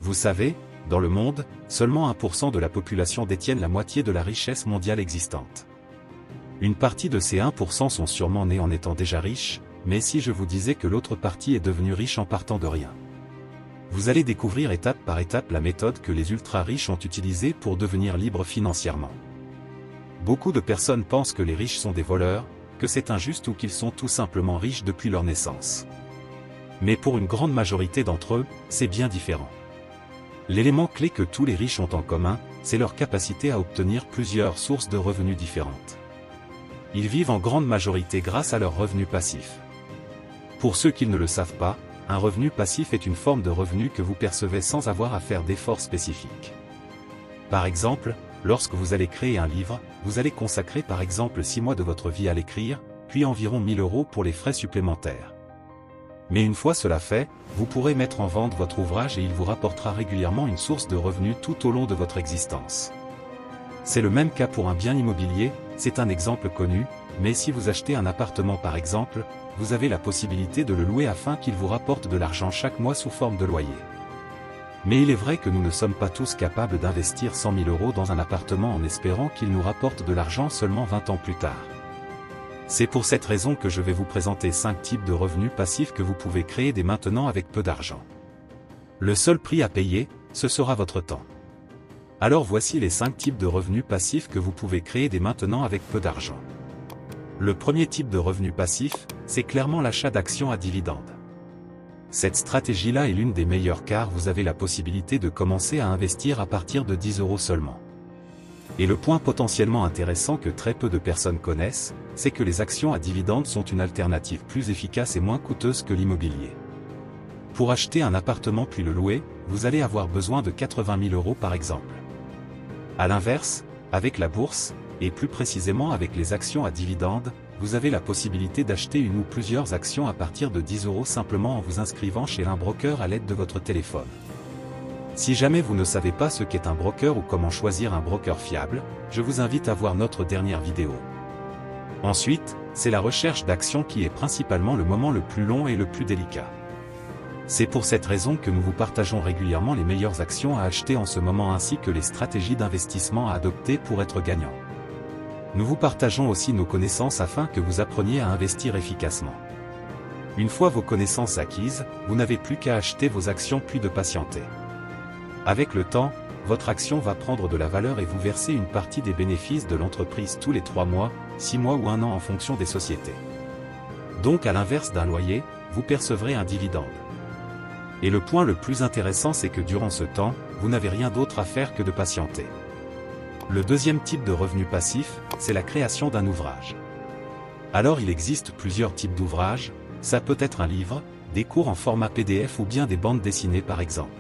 Vous savez, dans le monde, seulement 1% de la population détiennent la moitié de la richesse mondiale existante. Une partie de ces 1% sont sûrement nés en étant déjà riches, mais si je vous disais que l'autre partie est devenue riche en partant de rien? Vous allez découvrir étape par étape la méthode que les ultra-riches ont utilisée pour devenir libres financièrement. Beaucoup de personnes pensent que les riches sont des voleurs, que c'est injuste ou qu'ils sont tout simplement riches depuis leur naissance. Mais pour une grande majorité d'entre eux, c'est bien différent. L'élément clé que tous les riches ont en commun, c'est leur capacité à obtenir plusieurs sources de revenus différentes. Ils vivent en grande majorité grâce à leurs revenus passifs. Pour ceux qui ne le savent pas, un revenu passif est une forme de revenu que vous percevez sans avoir à faire d'efforts spécifiques. Par exemple, lorsque vous allez créer un livre, vous allez consacrer par exemple 6 mois de votre vie à l'écrire, puis environ 1 000 € pour les frais supplémentaires. Mais une fois cela fait, vous pourrez mettre en vente votre ouvrage et il vous rapportera régulièrement une source de revenus tout au long de votre existence. C'est le même cas pour un bien immobilier, c'est un exemple connu, mais si vous achetez un appartement par exemple, vous avez la possibilité de le louer afin qu'il vous rapporte de l'argent chaque mois sous forme de loyer. Mais il est vrai que nous ne sommes pas tous capables d'investir 100 000 € dans un appartement en espérant qu'il nous rapporte de l'argent seulement 20 ans plus tard. C'est pour cette raison que je vais vous présenter 5 types de revenus passifs que vous pouvez créer dès maintenant avec peu d'argent. Le seul prix à payer, ce sera votre temps. Alors voici les 5 types de revenus passifs que vous pouvez créer dès maintenant avec peu d'argent. Le premier type de revenu passif, c'est clairement l'achat d'actions à dividendes. Cette stratégie-là est l'une des meilleures car vous avez la possibilité de commencer à investir à partir de 10 € seulement. Et le point potentiellement intéressant que très peu de personnes connaissent, c'est que les actions à dividendes sont une alternative plus efficace et moins coûteuse que l'immobilier. Pour acheter un appartement puis le louer, vous allez avoir besoin de 80 000 € par exemple. A l'inverse, avec la bourse, et plus précisément avec les actions à dividendes, vous avez la possibilité d'acheter une ou plusieurs actions à partir de 10 € simplement en vous inscrivant chez un broker à l'aide de votre téléphone. Si jamais vous ne savez pas ce qu'est un broker ou comment choisir un broker fiable, je vous invite à voir notre dernière vidéo. Ensuite, c'est la recherche d'actions qui est principalement le moment le plus long et le plus délicat. C'est pour cette raison que nous vous partageons régulièrement les meilleures actions à acheter en ce moment ainsi que les stratégies d'investissement à adopter pour être gagnant. Nous vous partageons aussi nos connaissances afin que vous appreniez à investir efficacement. Une fois vos connaissances acquises, vous n'avez plus qu'à acheter vos actions puis de patienter. Avec le temps, votre action va prendre de la valeur et vous verser une partie des bénéfices de l'entreprise tous les 3 mois, 6 mois ou 1 an en fonction des sociétés. Donc à l'inverse d'un loyer, vous percevrez un dividende. Et le point le plus intéressant c'est que durant ce temps, vous n'avez rien d'autre à faire que de patienter. Le deuxième type de revenu passif, c'est la création d'un ouvrage. Alors il existe plusieurs types d'ouvrages, ça peut être un livre, des cours en format PDF ou bien des bandes dessinées par exemple.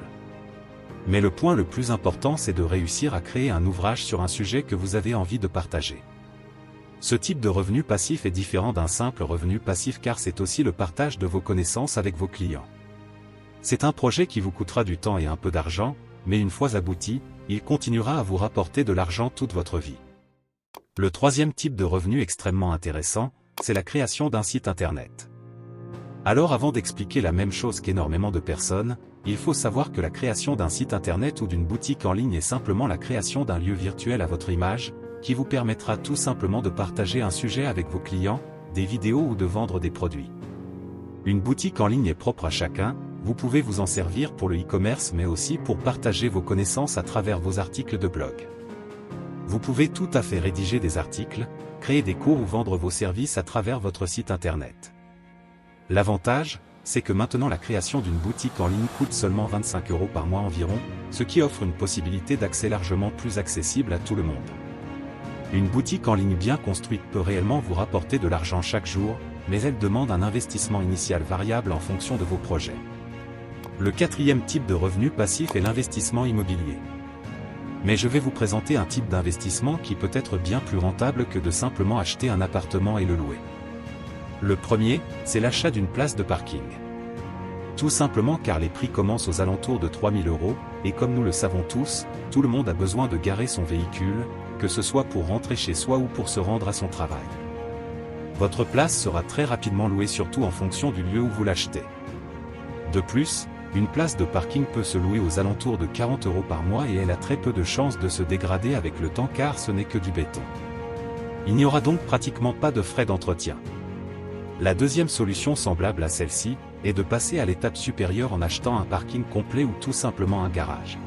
Mais le point le plus important c'est de réussir à créer un ouvrage sur un sujet que vous avez envie de partager. Ce type de revenu passif est différent d'un simple revenu passif car c'est aussi le partage de vos connaissances avec vos clients. C'est un projet qui vous coûtera du temps et un peu d'argent, mais une fois abouti, il continuera à vous rapporter de l'argent toute votre vie. Le troisième type de revenu extrêmement intéressant, c'est la création d'un site internet. Alors avant d'expliquer la même chose qu'énormément de personnes, il faut savoir que la création d'un site internet ou d'une boutique en ligne est simplement la création d'un lieu virtuel à votre image, qui vous permettra tout simplement de partager un sujet avec vos clients, des vidéos ou de vendre des produits. Une boutique en ligne est propre à chacun, vous pouvez vous en servir pour le e-commerce mais aussi pour partager vos connaissances à travers vos articles de blog. Vous pouvez tout à fait rédiger des articles, créer des cours ou vendre vos services à travers votre site internet. L'avantage, c'est que maintenant la création d'une boutique en ligne coûte seulement 25 € par mois environ, ce qui offre une possibilité d'accès largement plus accessible à tout le monde. Une boutique en ligne bien construite peut réellement vous rapporter de l'argent chaque jour, mais elle demande un investissement initial variable en fonction de vos projets. Le quatrième type de revenu passif est l'investissement immobilier. Mais je vais vous présenter un type d'investissement qui peut être bien plus rentable que de simplement acheter un appartement et le louer. Le premier, c'est l'achat d'une place de parking. Tout simplement car les prix commencent aux alentours de 3 000 €, et comme nous le savons tous, tout le monde a besoin de garer son véhicule, que ce soit pour rentrer chez soi ou pour se rendre à son travail. Votre place sera très rapidement louée surtout en fonction du lieu où vous l'achetez. De plus, une place de parking peut se louer aux alentours de 40 € par mois et elle a très peu de chances de se dégrader avec le temps car ce n'est que du béton. Il n'y aura donc pratiquement pas de frais d'entretien. La deuxième solution semblable à celle-ci est de passer à l'étape supérieure en achetant un parking complet ou tout simplement un garage.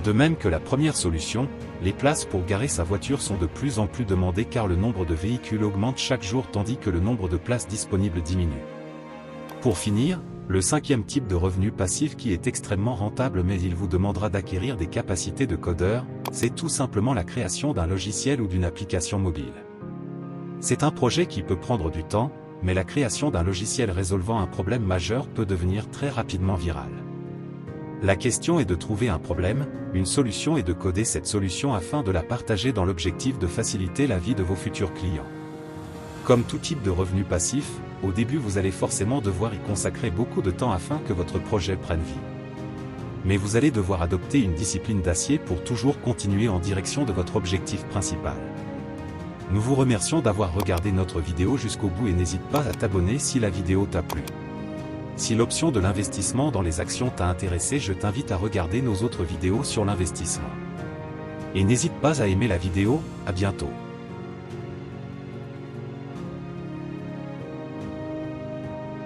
De même que la première solution, les places pour garer sa voiture sont de plus en plus demandées car le nombre de véhicules augmente chaque jour tandis que le nombre de places disponibles diminue. Pour finir, le cinquième type de revenu passif qui est extrêmement rentable mais il vous demandera d'acquérir des capacités de codeur, c'est tout simplement la création d'un logiciel ou d'une application mobile. C'est un projet qui peut prendre du temps, mais la création d'un logiciel résolvant un problème majeur peut devenir très rapidement virale. La question est de trouver un problème, une solution et de coder cette solution afin de la partager dans l'objectif de faciliter la vie de vos futurs clients. Comme tout type de revenu passif, au début vous allez forcément devoir y consacrer beaucoup de temps afin que votre projet prenne vie. Mais vous allez devoir adopter une discipline d'acier pour toujours continuer en direction de votre objectif principal. Nous vous remercions d'avoir regardé notre vidéo jusqu'au bout et n'hésite pas à t'abonner si la vidéo t'a plu. Si l'option de l'investissement dans les actions t'a intéressé, je t'invite à regarder nos autres vidéos sur l'investissement. Et n'hésite pas à aimer la vidéo, à bientôt.